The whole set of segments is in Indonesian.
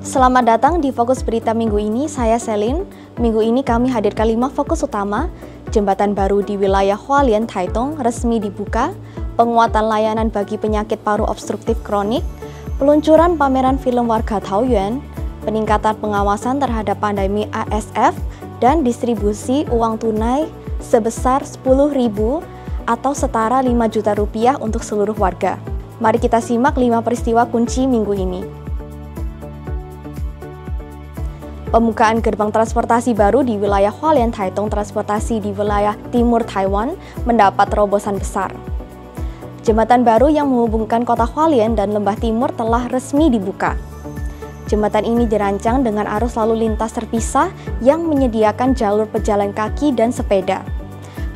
Selamat datang di Fokus Berita minggu ini, saya Selin. Minggu ini kami hadirkan 5 fokus utama. Jembatan baru di wilayah Hualien, Taitung resmi dibuka, penguatan layanan bagi penyakit paru obstruktif kronik, peluncuran pameran film warga Taoyuan, peningkatan pengawasan terhadap pandemi ASF, dan distribusi uang tunai sebesar 10.000 atau setara 5 juta rupiah untuk seluruh warga. Mari kita simak 5 peristiwa kunci minggu ini. Pembukaan gerbang transportasi baru di wilayah Hualien Taitung transportasi di wilayah timur Taiwan mendapat terobosan besar. Jembatan baru yang menghubungkan kota Hualien dan Lembah Timur telah resmi dibuka. Jembatan ini dirancang dengan arus lalu lintas terpisah yang menyediakan jalur pejalan kaki dan sepeda.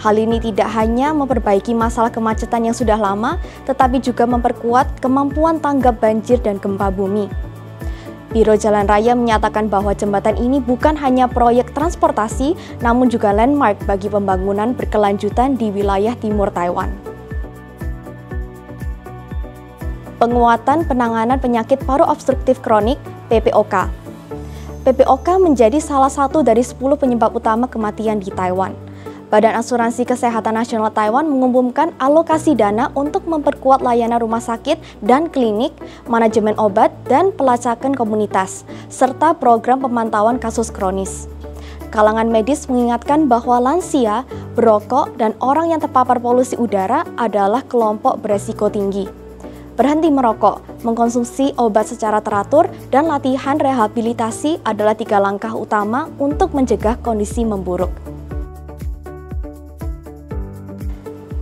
Hal ini tidak hanya memperbaiki masalah kemacetan yang sudah lama, tetapi juga memperkuat kemampuan tanggap banjir dan gempa bumi. Biro Jalan Raya menyatakan bahwa jembatan ini bukan hanya proyek transportasi, namun juga landmark bagi pembangunan berkelanjutan di wilayah timur Taiwan. Penguatan penanganan penyakit paru obstruktif kronik (PPOK). PPOK menjadi salah satu dari 10 penyebab utama kematian di Taiwan. Badan Asuransi Kesehatan Nasional Taiwan mengumumkan alokasi dana untuk memperkuat layanan rumah sakit dan klinik, manajemen obat, dan pelacakan komunitas, serta program pemantauan kasus kronis. Kalangan medis mengingatkan bahwa lansia, perokok, dan orang yang terpapar polusi udara adalah kelompok beresiko tinggi. Berhenti merokok, mengkonsumsi obat secara teratur, dan latihan rehabilitasi adalah 3 langkah utama untuk mencegah kondisi memburuk.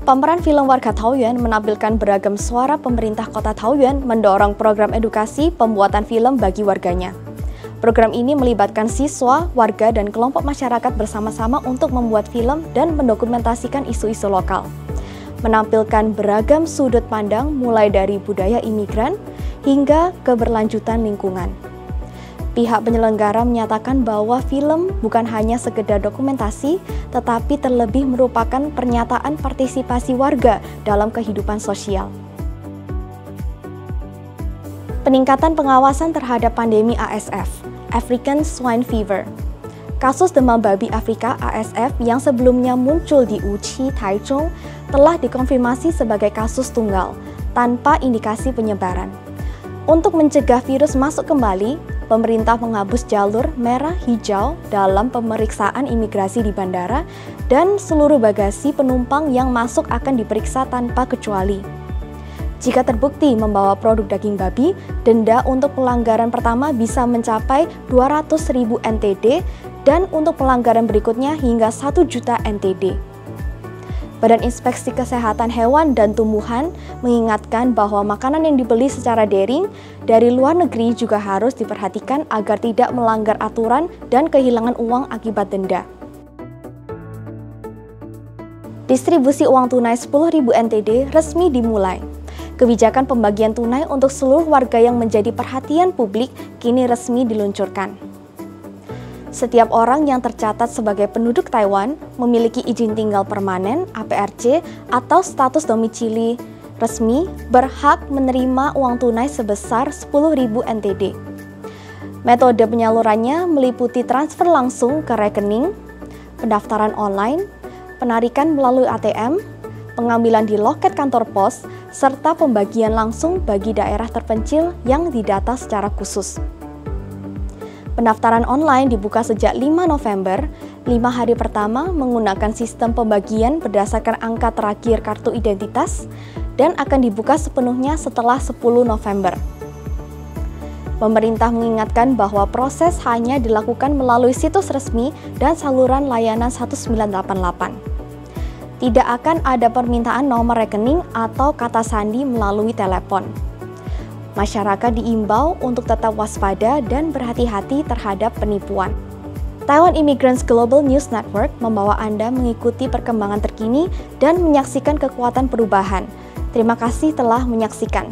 Pameran film warga Taoyuan menampilkan beragam suara pemerintah kota Taoyuan mendorong program edukasi pembuatan film bagi warganya. Program ini melibatkan siswa, warga, dan kelompok masyarakat bersama-sama untuk membuat film dan mendokumentasikan isu-isu lokal. Menampilkan beragam sudut pandang mulai dari budaya imigran hingga keberlanjutan lingkungan. Pihak penyelenggara menyatakan bahwa film bukan hanya sekedar dokumentasi, tetapi terlebih merupakan pernyataan partisipasi warga dalam kehidupan sosial. Peningkatan pengawasan terhadap pandemi ASF, African Swine Fever. Kasus demam babi Afrika ASF yang sebelumnya muncul di Wuxi, Taichung, telah dikonfirmasi sebagai kasus tunggal, tanpa indikasi penyebaran. Untuk mencegah virus masuk kembali, pemerintah menghapus jalur merah-hijau dalam pemeriksaan imigrasi di bandara dan seluruh bagasi penumpang yang masuk akan diperiksa tanpa kecuali. Jika terbukti membawa produk daging babi, denda untuk pelanggaran pertama bisa mencapai 200.000 NTD dan untuk pelanggaran berikutnya hingga 1 juta NTD. Badan Inspeksi Kesehatan Hewan dan Tumbuhan mengingatkan bahwa makanan yang dibeli secara daring dari luar negeri juga harus diperhatikan agar tidak melanggar aturan dan kehilangan uang akibat denda. Distribusi uang tunai 10.000 NTD resmi dimulai. Kebijakan pembagian tunai untuk seluruh warga yang menjadi perhatian publik kini resmi diluncurkan. Setiap orang yang tercatat sebagai penduduk Taiwan memiliki izin tinggal permanen (APRC) atau status domisili resmi berhak menerima uang tunai sebesar 10.000 NTD. Metode penyalurannya meliputi transfer langsung ke rekening, pendaftaran online, penarikan melalui ATM, pengambilan di loket kantor pos, serta pembagian langsung bagi daerah terpencil yang didata secara khusus. Pendaftaran online dibuka sejak 5 November, 5 hari pertama menggunakan sistem pembagian berdasarkan angka terakhir kartu identitas dan akan dibuka sepenuhnya setelah 10 November. Pemerintah mengingatkan bahwa proses hanya dilakukan melalui situs resmi dan saluran layanan 1988. Tidak akan ada permintaan nomor rekening atau kata sandi melalui telepon. Masyarakat diimbau untuk tetap waspada dan berhati-hati terhadap penipuan. Taiwan Immigrants Global News Network membawa Anda mengikuti perkembangan terkini dan menyaksikan kekuatan perubahan. Terima kasih telah menyaksikan.